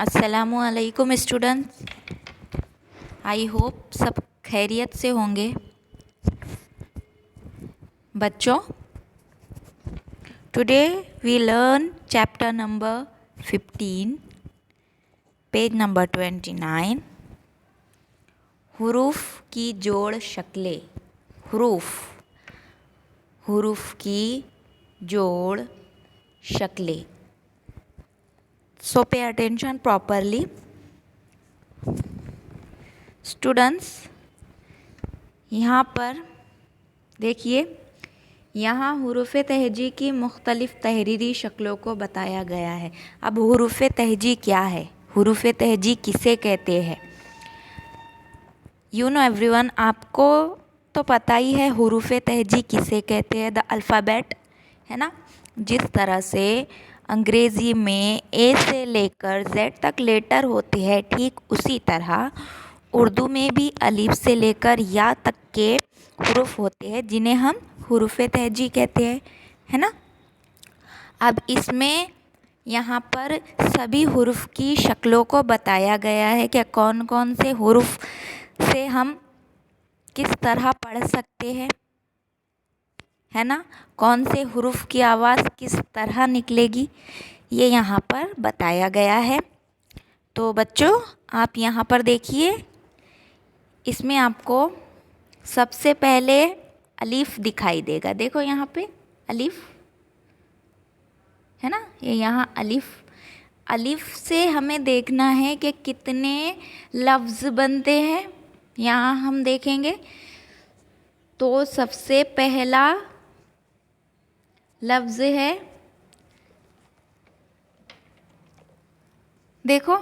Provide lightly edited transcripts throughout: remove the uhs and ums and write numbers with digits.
अस्सलामु अलैकुम students. I hope सब खैरियत से होंगे। बच्चों, today we learn chapter number 15, page number 29, हुरूफ की जोड़ शक्लें। हुरूफ की जोड़ शक्लें। So pay attention properly. Students, यहाँ पर देखिए, यहाँ हुरूफ तहजी की मुख्तलिफ़ तहरीरी शक्लों को बताया गया है। अब हुरूफ तहजी क्या है, हुरूफ तहजी किसे कहते हैं? यू नो एवरीवन, आपको तो पता ही है हुरूफ तहजी किसे कहते हैं। द अल्फ़ाबेट, है ना। जिस तरह से अंग्रेज़ी में ए से लेकर जेड तक लेटर होते हैं, ठीक उसी तरह उर्दू में भी अलीफ से लेकर या तक के हुरूफ होते हैं जिन्हें हम हुरूफ तहजी कहते हैं, है ना। अब इसमें यहाँ पर सभी हुरूफ की शक्लों को बताया गया है कि कौन कौन से हुरूफ से हम किस तरह पढ़ सकते हैं, है ना। कौन से हुरूफ की आवाज़ किस तरह निकलेगी, ये यहाँ पर बताया गया है। तो बच्चों, आप यहाँ पर देखिए, इसमें आपको सबसे पहले अलीफ दिखाई देगा। देखो यहाँ पे अलीफ है ना, ये यहाँ अलीफ। अलीफ से हमें देखना है कि कितने लफ्ज़ बनते हैं। यहाँ हम देखेंगे तो सबसे पहला लफ्ज़ है, देखो,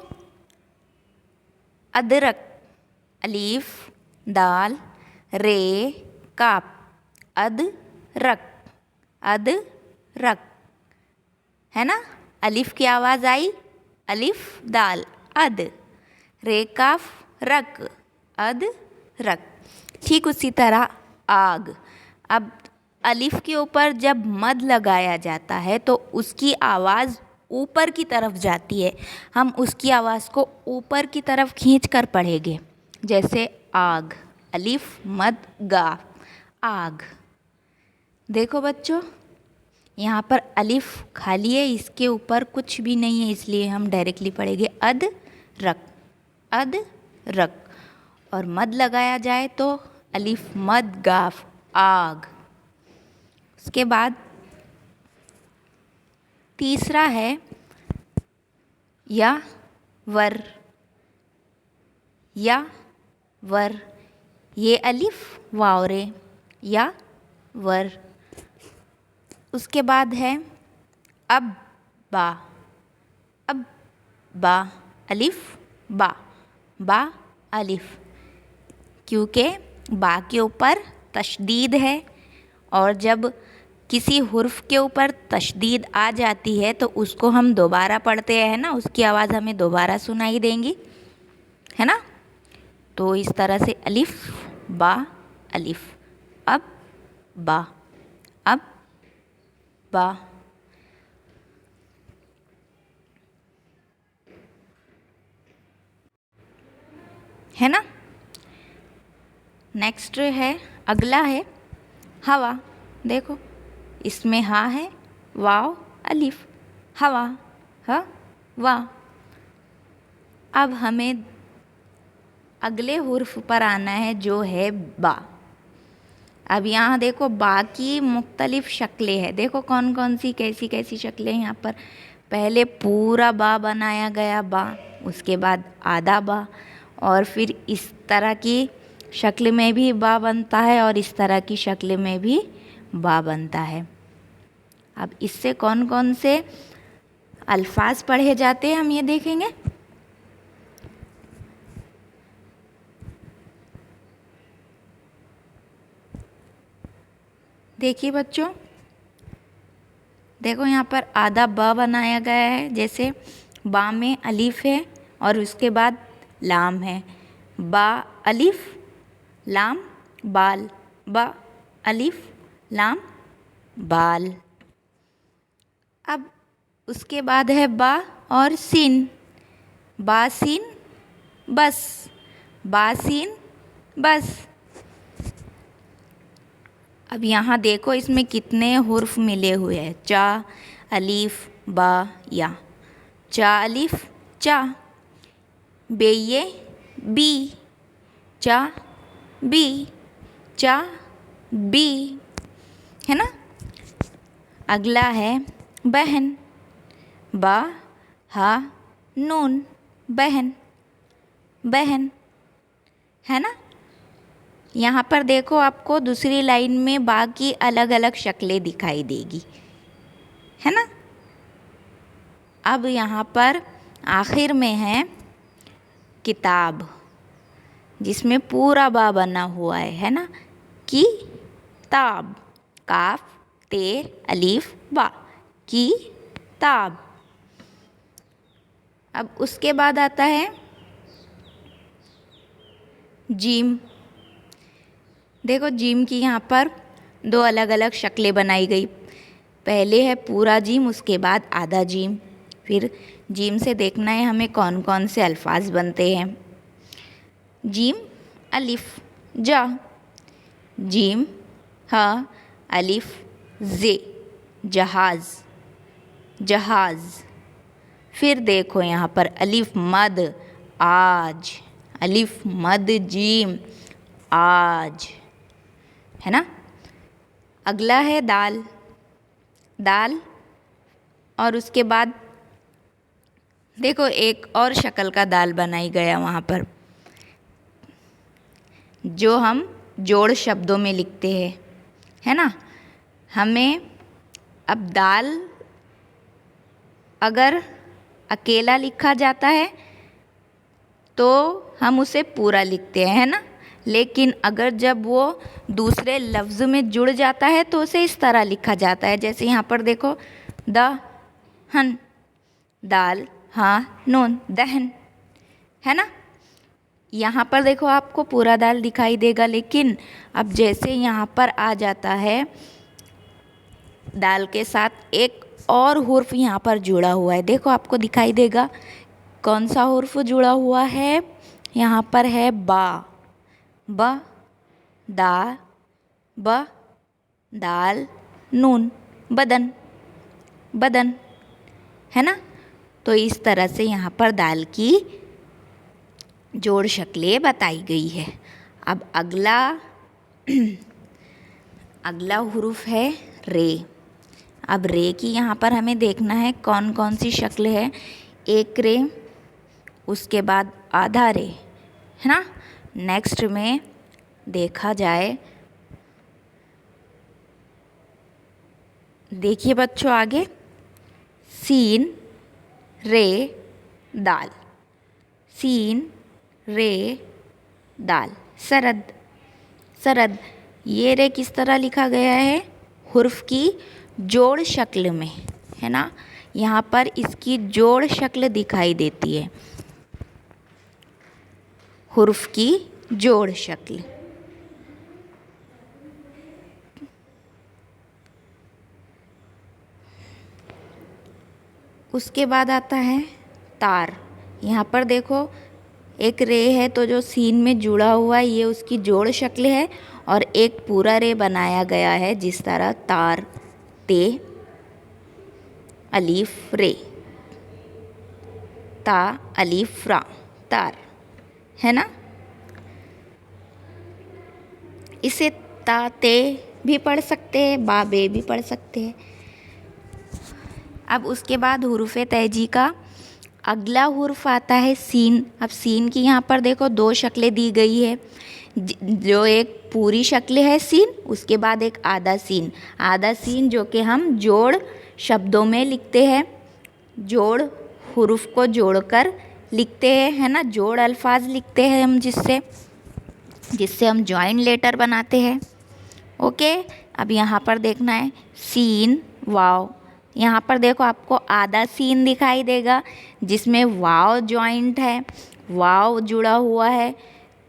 अदरक। अलीफ, दाल, रे, काफ। अदरक, अदरक, है ना। अलीफ की आवाज़ आई, अलीफ दाल अद, रे काफ रक, अद रक। ठीक उसी तरह आग। अब अलीफ के ऊपर जब मद लगाया जाता है तो उसकी आवाज़ ऊपर की तरफ जाती है। हम उसकी आवाज़ को ऊपर की तरफ खींच कर पढ़ेंगे, जैसे आग। अलीफ मद गा, आग। देखो बच्चों, यहाँ पर अलीफ खाली है, इसके ऊपर कुछ भी नहीं है, इसलिए हम डायरेक्टली पढ़ेंगे अद रक, अद रक। और मद लगाया जाए तो अलीफ मद गाफ, आग। उसके बाद तीसरा है या वर, या वर। ये अलीफ वावरे, या वर। उसके बाद है अब बा, अब बा। अलीफ बा, बा अलीफ, क्योंकि बा के ऊपर तशदीद है, और जब किसी हुर्फ के ऊपर तशदीद आ जाती है तो उसको हम दोबारा पढ़ते हैं ना, उसकी आवाज़ हमें दोबारा सुनाई देंगी, है ना। तो इस तरह से अलीफ बा अलीफ, अब बा, अब बा। है ना। नेक्स्ट है, अगला है हवा। देखो, इसमें हा है, वाव अलीफ, हवा, ह वाह। अब हमें अगले हुर्फ पर आना है जो है बा। अब यहाँ देखो, बा की मुख्तलिफ़ शक्लें हैं। देखो कौन कौन सी, कैसी कैसी शक्लें हैं यहाँ पर। पहले पूरा बा बनाया गया बा, उसके बाद आधा बा, और फिर इस तरह की शक्ल में भी बा बनता है, और इस तरह की शक्ल में भी बा बनता है। अब इससे कौन कौन से अल्फाज पढ़े जाते हैं हम ये देखेंगे। देखिए बच्चों, देखो यहाँ पर आधा ब बनाया गया है। जैसे बा में अलीफ है और उसके बाद लाम है। बा अलीफ लाम बाल, बा अलीफ लाम बाल। अब उसके बाद है बा और सीन। बासीन बस, बासीन बस। अब यहाँ देखो इसमें कितने हुर्फ मिले हुए हैं, चा, अलीफ, बा, या। चा अलीफ चा, बेये बी, चा बी, चा बी, है ना। अगला है बहन, बा हा नून, बहन, बहन, है ना। यहाँ पर देखो आपको दूसरी लाइन में बा की अलग अलग शक्लें दिखाई देगी, है ना। अब यहाँ पर आखिर में है किताब, जिसमें पूरा बा बना हुआ है ना, की ताब, काफ ते अलीफ बा, की ताब। अब उसके बाद आता है जीम। देखो जीम की यहाँ पर दो अलग अलग शक्लें बनाई गई। पहले है पूरा जीम, उसके बाद आधा जीम। फिर जीम से देखना है हमें कौन कौन से अल्फाज बनते हैं। जीम अलिफ जा, जीम हा अलिफ जे, जहाज, जहाज। फिर देखो यहाँ पर अलिफ मद आज, अलिफ मद जीम आज, है ना। अगला है दाल, दाल। और उसके बाद देखो एक और शक्ल का दाल बनाई गया वहाँ पर, जो हम जोड़ शब्दों में लिखते हैं, है ना। हमें अब दाल अगर अकेला लिखा जाता है तो हम उसे पूरा लिखते हैं, है ना। लेकिन अगर जब वो दूसरे लफ्ज़ में जुड़ जाता है तो उसे इस तरह लिखा जाता है, जैसे यहाँ पर देखो द हन, दाल हाँ नून, दहन, है ना। यहाँ पर देखो आपको पूरा दाल दिखाई देगा, लेकिन अब जैसे यहाँ पर आ जाता है दाल के साथ एक और हुर्फ यहाँ पर जुड़ा हुआ है, देखो आपको दिखाई देगा कौन सा हुर्फ जुड़ा हुआ है। यहाँ पर है बा, ब, दा, ब, दाल, नून, बदन, बदन, है ना। तो इस तरह से यहाँ पर दाल की जोड़ शक्लें बताई गई है। अब अगला अगला हुर्फ है रे। अब रे की यहाँ पर हमें देखना है कौन कौन सी शक्ल है। एक रे, उसके बाद आधा रे, है ना। नेक्स्ट में देखा जाए, देखिए बच्चों आगे, सीन रे दाल, सीन रे दाल, सरद, सरद। ये रे किस तरह लिखा गया है, हुर्फ की जोड़ शक्ल में, है ना। यहाँ पर इसकी जोड़ शक्ल दिखाई देती है, हुर्फ की जोड़ शक्ल। उसके बाद आता है तार। यहाँ पर देखो एक रे है तो जो सीन में जुड़ा हुआ है ये उसकी जोड़ शक्ल है, और एक पूरा रे बनाया गया है जिस तरह तार, ते अलीफ रे, ता अलीफ रा, तार, है ना। इसे ता ते भी पढ़ सकते हैं, बा बे भी पढ़ सकते हैं। अब उसके बाद हुर्फ़े तहजी का अगला हुर्फ आता है सीन। अब सीन की यहाँ पर देखो दो शक्लें दी गई है, जो एक पूरी शक्ल है सीन, उसके बाद एक आधा सीन। आधा सीन जो कि हम जोड़ शब्दों में लिखते हैं, जोड़ हुर्फ को जोड़कर लिखते हैं, है ना। जोड़ अल्फाज लिखते हैं हम, जिससे हम जॉइंट लेटर बनाते हैं। ओके, अब यहाँ पर देखना है सीन वाव। यहाँ पर देखो आपको आधा सीन दिखाई देगा जिसमें वाव जॉइंट है, वाव जुड़ा हुआ है,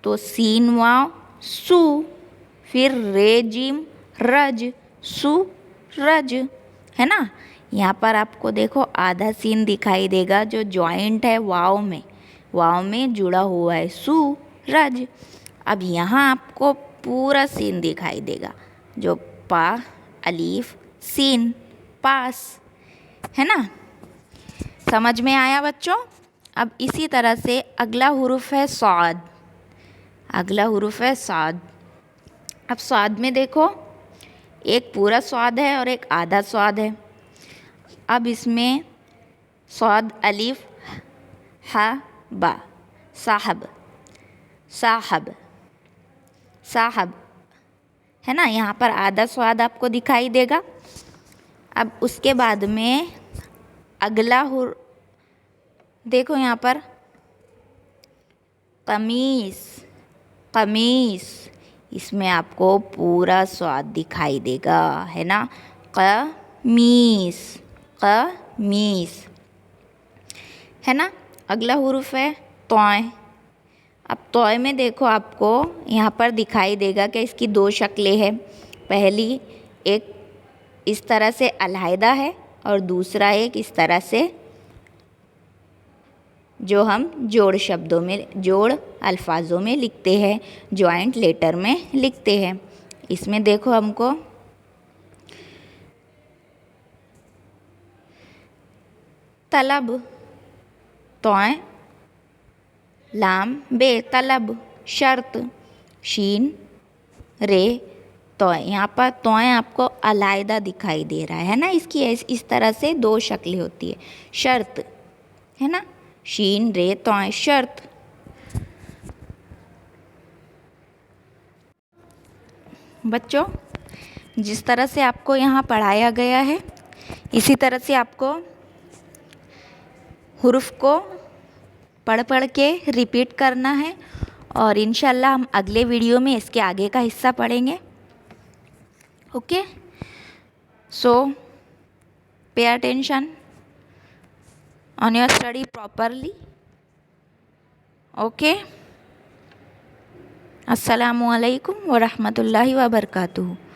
तो सीन वाव सु। फिर रे जिम रज, सु रज, है ना। यहाँ पर आपको देखो आधा सीन दिखाई देगा जो जॉइंट है वाव में, वाव में जुड़ा हुआ है सूरज। अब यहाँ आपको पूरा सीन दिखाई देगा, जो पा अलीफ सीन पास है ना। समझ में आया बच्चों। अब इसी तरह से अगला हुरूफ है स्वाद। अगला हुरूफ है स्वाद। अब स्वाद में देखो, एक पूरा स्वाद है और एक आधा स्वाद है। अब इसमें स्वाद अलीफ हा बा, साहब साहब साहब है ना। यहाँ पर आधा स्वाद आपको दिखाई देगा। अब उसके बाद में अगला देखो यहाँ पर कमीस, कमीस, इसमें आपको पूरा स्वाद दिखाई देगा, है ना। कमीस, कमीस है ना। अगला हुरूफ है तोय। अब तोय में देखो, आपको यहाँ पर दिखाई देगा कि इसकी दो शक्लें हैं। पहली एक इस तरह से अलहदा है और दूसरा एक इस तरह से, जो हम जोड़ शब्दों में, जोड़ अल्फाजों में लिखते हैं, जॉइंट लेटर में लिखते हैं। इसमें देखो हमको तलब, तोय लाम बे, तलब, शर्त, शीन रे तोय। यहाँ पर तोय आपको अलहदा दिखाई दे रहा है ना। इसकी इस तरह से दो शक्लें होती है। शर्त है ना, शीन रे तोय, शर्त। बच्चों, जिस तरह से आपको यहाँ पढ़ाया गया है, इसी तरह से आपको हुरूफ को पढ़ पढ़ के रिपीट करना है। और इंशाल्लाह हम अगले वीडियो में इसके आगे का हिस्सा पढ़ेंगे। Okay, so pay attention on your study properly. Okay. Assalamu alaikum wa rahmatullahi wa barakatuh.